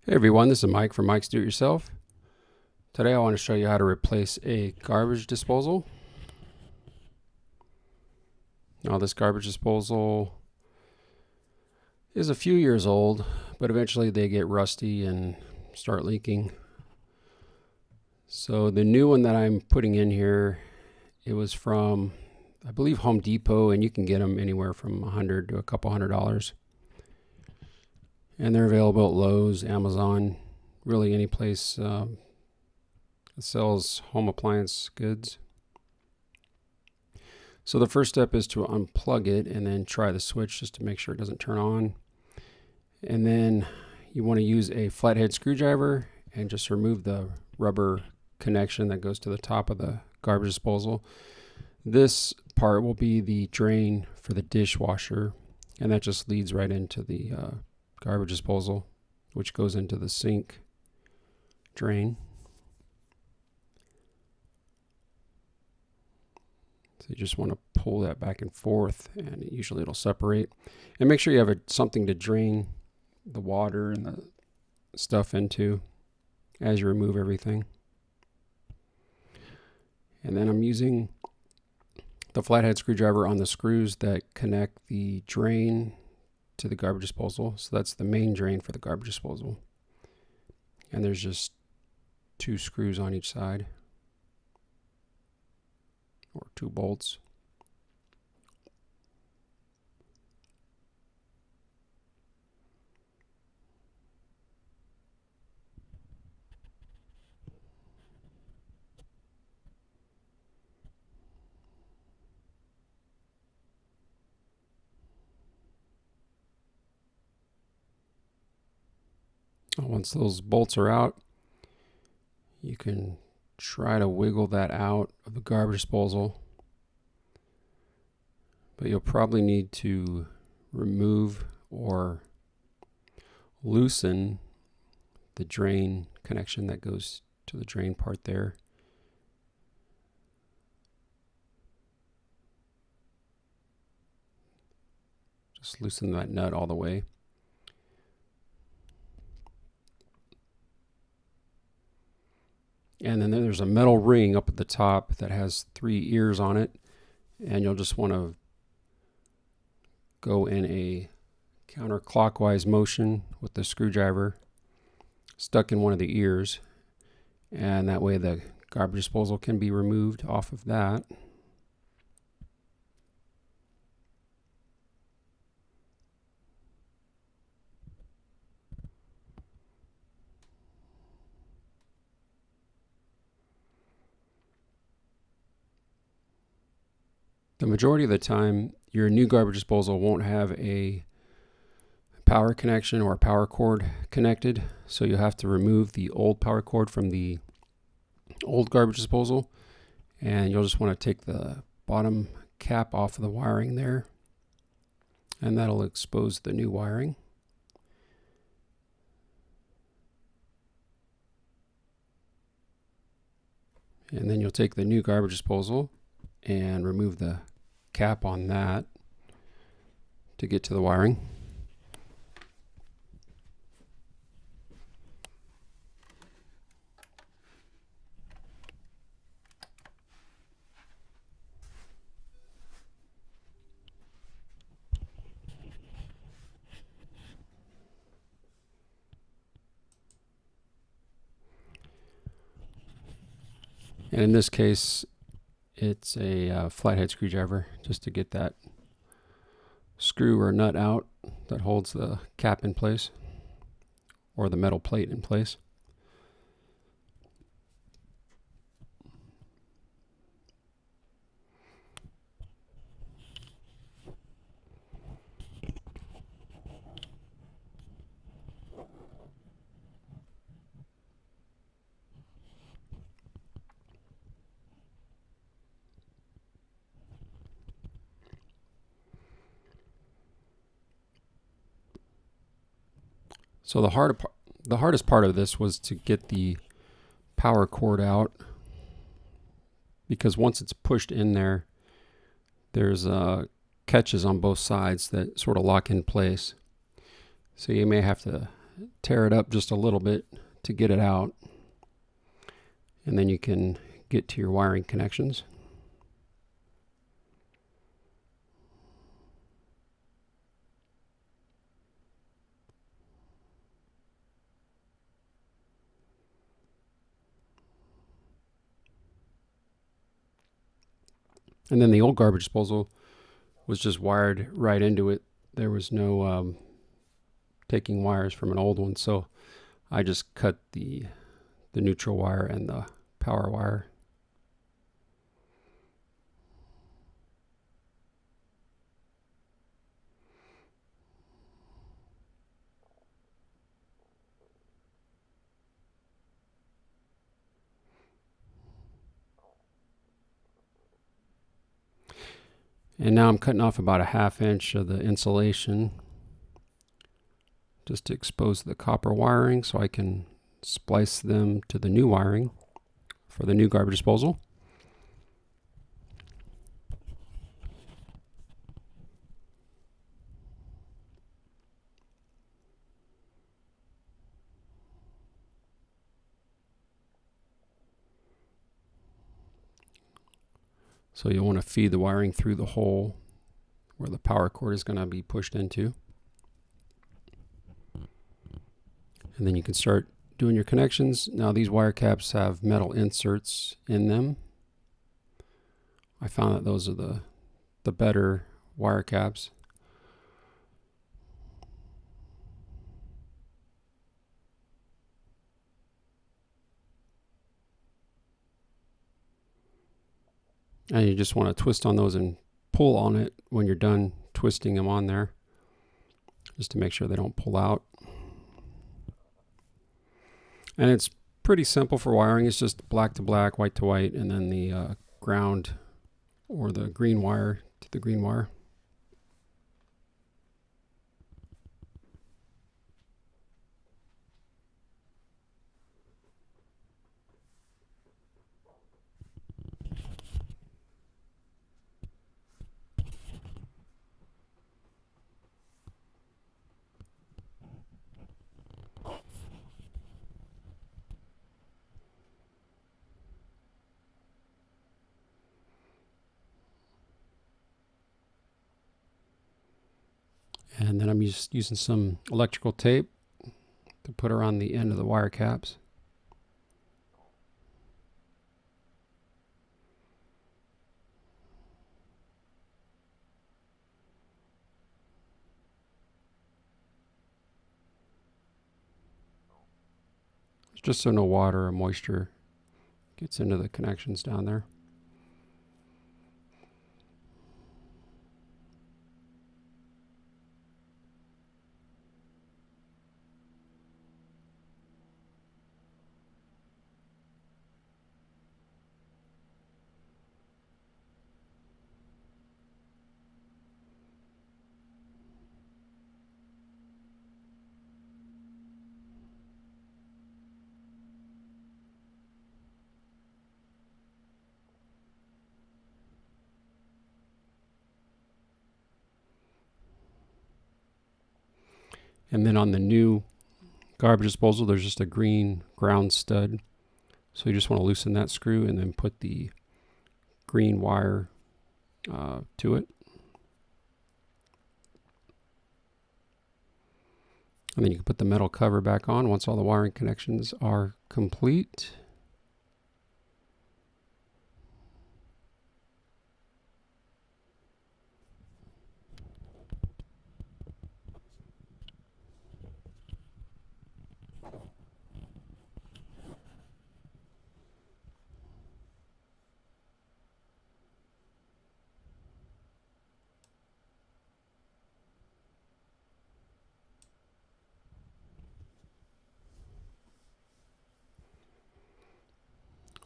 Hey everyone, this is Mike from Mike's Do It Yourself. Today I want to show you how to replace a garbage disposal. Now this garbage disposal is a few years old, but eventually they get rusty and start leaking. So the new one that I'm putting in here, it was from, I believe, Home Depot, and you can get them anywhere from $100 to a couple $100. And they're available at Lowe's, Amazon, really any place that sells home appliance goods. So the first step is to unplug it and then try the switch just to make sure it doesn't turn on. And then you want to use a flathead screwdriver and just remove the rubber connection that goes to the top of the garbage disposal. This part will be the drain for the dishwasher, and that just leads right into the garbage disposal, which goes into the sink drain. So you just want to pull that back and forth, and usually it'll separate. And make sure you have something to drain the water and the stuff into as you remove everything. And then I'm using the flathead screwdriver on the screws that connect the drain to the garbage disposal. So that's the main drain for the garbage disposal. And there's just 2 screws on each side, or 2 bolts. Once those bolts are out, you can try to wiggle that out of the garbage disposal, but you'll probably need to remove or loosen the drain connection that goes to the drain part there. Just loosen that nut all the way. And then there's a metal ring up at the top that has 3 ears on it, and you'll just want to go in a counterclockwise motion with the screwdriver stuck in one of the ears, and that way the garbage disposal can be removed off of that. The majority of the time, your new garbage disposal won't have a power connection or a power cord connected, so you'll have to remove the old power cord from the old garbage disposal, and you'll just want to take the bottom cap off of the wiring there, and that'll expose the new wiring. And then you'll take the new garbage disposal and remove the cap on that to get to the wiring. And in this case, it's a flathead screwdriver just to get that screw or nut out that holds the cap in place, or the metal plate in place. So the hardest part of this was to get the power cord out, because once it's pushed in there, there's catches on both sides that sort of lock in place. So you may have to tear it up just a little bit to get it out, and then you can get to your wiring connections. And then the old garbage disposal was just wired right into it. There was no taking wires from an old one, so I just cut the neutral wire and the power wire. And now I'm cutting off about a 1/2 inch of the insulation just to expose the copper wiring so I can splice them to the new wiring for the new garbage disposal. So you'll want to feed the wiring through the hole where the power cord is going to be pushed into. And then you can start doing your connections. Now these wire caps have metal inserts in them. I found that those are the better wire caps. And you just want to twist on those and pull on it when you're done twisting them on there, just to make sure they don't pull out. And it's pretty simple for wiring. It's just black to black, white to white, and then the ground or the green wire to the green wire. And then I'm just using some electrical tape to put around the end of the wire caps. Just so no water or moisture gets into the connections down there. And then on the new garbage disposal, there's just a green ground stud. So you just want to loosen that screw and then put the green wire to it. And then you can put the metal cover back on once all the wiring connections are complete.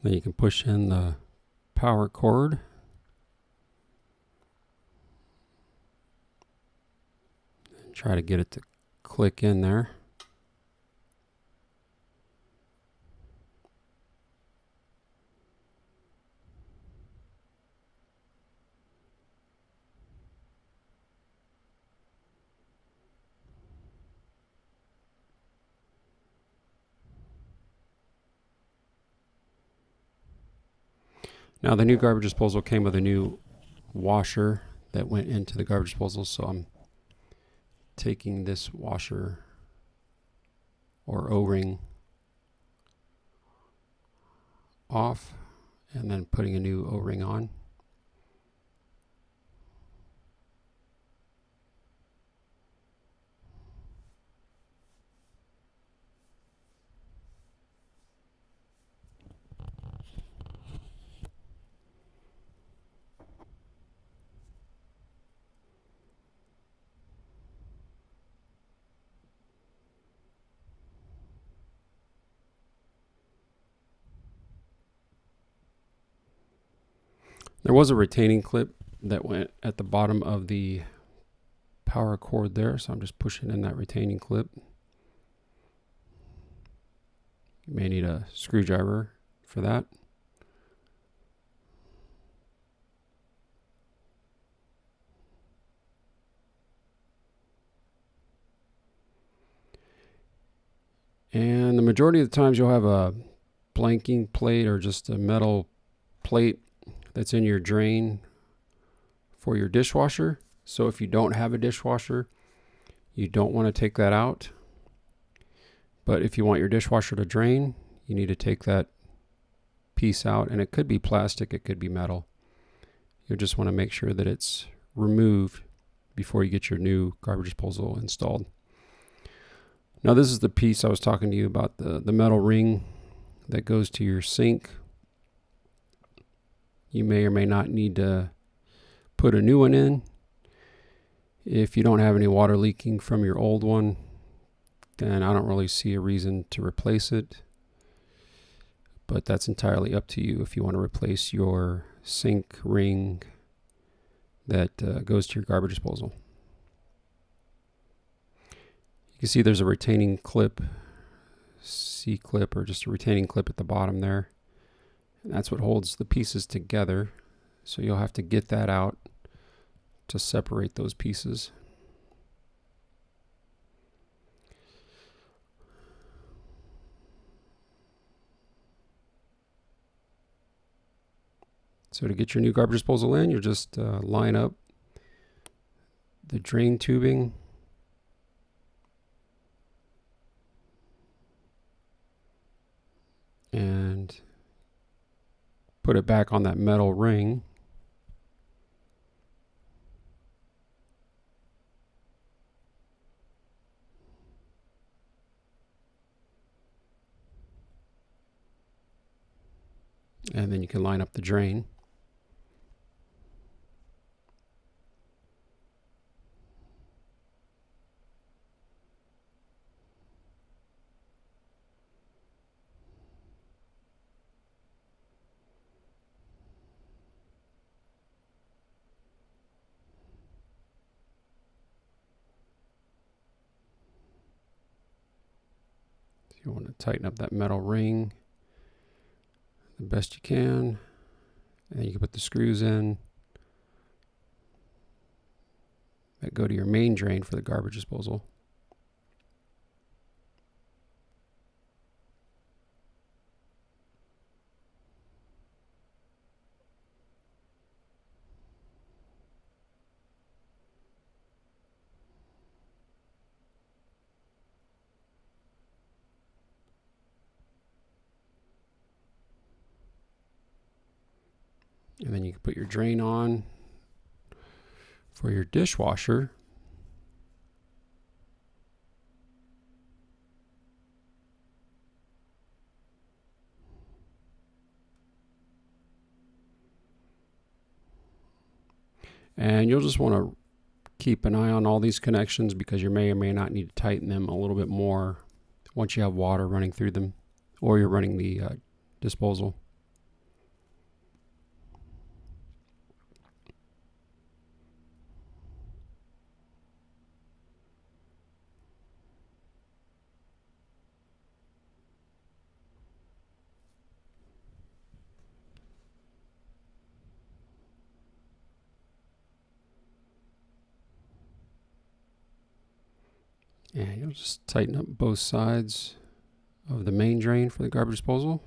Then you can push in the power cord. And try to get it to click in there. Now the new garbage disposal came with a new washer that went into the garbage disposal, so I'm taking this washer or O-ring off and then putting a new O-ring on. There was a retaining clip that went at the bottom of the power cord there, so I'm just pushing in that retaining clip. You may need a screwdriver for that. And the majority of the times you'll have a blanking plate or just a metal plate that's in your drain for your dishwasher. So if you don't have a dishwasher, you don't want to take that out. But if you want your dishwasher to drain, you need to take that piece out, and it could be plastic, it could be metal. You'll just want to make sure that it's removed before you get your new garbage disposal installed. Now this is the piece I was talking to you about, the metal ring that goes to your sink. You may or may not need to put a new one in. If you don't have any water leaking from your old one, then I don't really see a reason to replace it. But that's entirely up to you if you want to replace your sink ring that goes to your garbage disposal. You can see there's a retaining clip, C-clip, or just a retaining clip at the bottom there. And that's what holds the pieces together. So you'll have to get that out to separate those pieces. So to get your new garbage disposal in, you'll just line up the drain tubing and put it back on that metal ring. And then you can line up the drain. You want to tighten up that metal ring the best you can, and then you can put the screws in that go to your main drain for the garbage disposal. And then you can put your drain on for your dishwasher. And you'll just want to keep an eye on all these connections because you may or may not need to tighten them a little bit more once you have water running through them or you're running the disposal. And you'll just tighten up both sides of the main drain for the garbage disposal.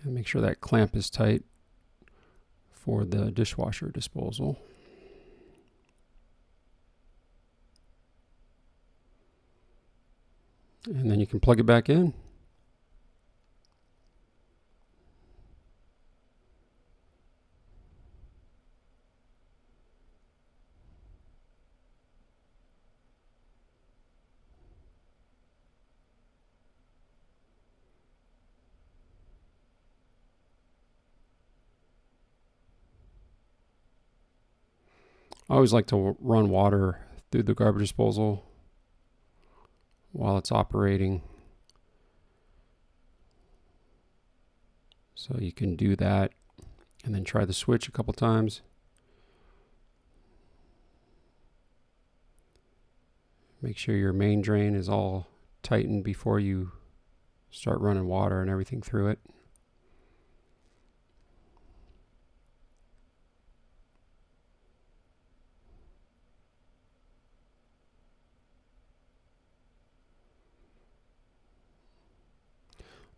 And make sure that clamp is tight for the dishwasher disposal. And then you can plug it back in. I always like to run water through the garbage disposal while it's operating. So you can do that and then try the switch a couple times. Make sure your main drain is all tightened before you start running water and everything through it.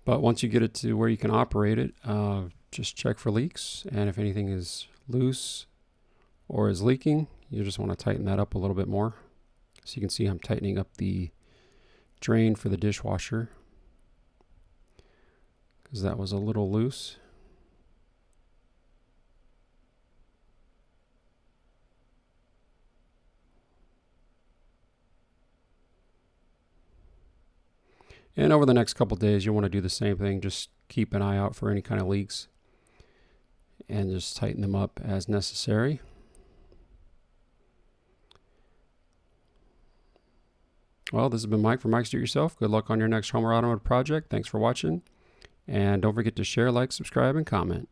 But once you get it to where you can operate it, just check for leaks. And if anything is loose or is leaking, you just want to tighten that up a little bit more. So you can see I'm tightening up the drain for the dishwasher because that was a little loose. And over the next couple days, you'll want to do the same thing. Just keep an eye out for any kind of leaks and just tighten them up as necessary. Well, this has been Mike from Mike's Do It Yourself. Good luck on your next home or automotive project. Thanks for watching. And don't forget to share, like, subscribe, and comment.